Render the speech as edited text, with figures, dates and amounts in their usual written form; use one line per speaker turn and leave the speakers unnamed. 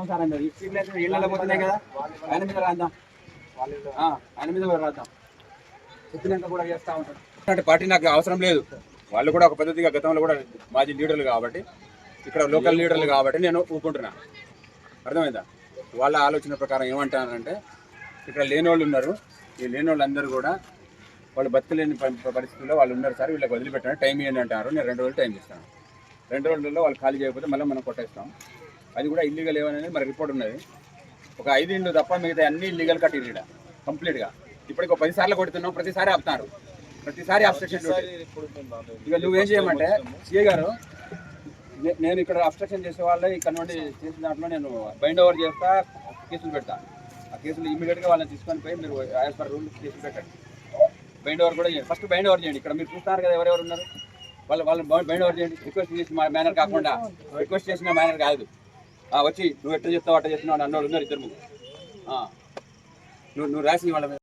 Sir అన్నారు ఇళ్ళలో పోతున్నాయి కదా ఆయన మీద రాద్దాం, ఆయన మీద రాద్దాం చెప్పినాక కూడా చేస్తూ ఉంటారు. అంటే పార్టీ నాకు అవసరం లేదు, వాళ్ళు కూడా ఒక పద్ధతిగా గతంలో కూడా మాజీ లీడర్లు కాబట్టి ఇక్కడ లోకల్ లీడర్లు కాబట్టి నేను ఊరుకుంటున్నా. అర్థమైందా? వాళ్ళ ఆలోచన ప్రకారం ఏమంటానంటే ఇక్కడ లేని వాళ్ళు ఉన్నారు, ఈ లేని వాళ్ళందరూ కూడా వాళ్ళు బతకలేని పరిస్థితుల్లో వాళ్ళు ఉన్నారు సార్, వీళ్ళకి వదిలిపెట్టాను టైం ఇవ్వండి అంటారు. నేను 2 రోజులు టైం ఇస్తాను. 2 రోజుల్లో వాళ్ళు ఖాళీ చేయకపోతే మళ్ళీ మనం కొట్టేస్తాం. అది కూడా ఇల్లీగల్ ఏమనేది మరి రిపోర్ట్ ఉన్నది. ఒక 5 ఇండ్లు తప్ప మిగతా అన్ని ఇల్లీగల్ కట్టిరు ఇక్కడ కంప్లీట్గా. ఇప్పటికి 10 సార్లు కొడుతున్నాం, ప్రతిసారి ఆపుతారు, ప్రతిసారి అబ్స్ట్రక్షన్. ఇక నువ్వేం చేయమంటే సిఏ గారు, నేను ఇక్కడ అబ్స్ట్రక్షన్ చేసే వాళ్ళే ఇక్కడ నుండి చేసిన దాంట్లో నేను బైండ్ ఓవర్ చేస్తా, కేసులు పెడతా. ఆ కేసులు ఇమీడియట్గా వాళ్ళని తీసుకొని పోయి మీరు యాజ్ పర్ రూల్ కేసులు పెట్టండి. బైండ్ ఓవర్ కూడా చేయండి, ఫస్ట్ బైండ్ ఓవర్ చేయండి. ఇక్కడ మీరు చూస్తున్నారు కదా ఎవరెవరు ఉన్నారు, వాళ్ళని బైండ్ ఓవర్ చేయండి. రిక్వెస్ట్ చేసిన మేనర్ కాకుండా, రిక్వెస్ట్ చేసిన మేనర్ కాదు. వచ్చి నువ్వు ఎట్లా చెప్తావు అట్లా చేస్తున్నావు అన్నోళ్ళు ఉన్నారు 2 3. నువ్వు రాసి వాళ్ళ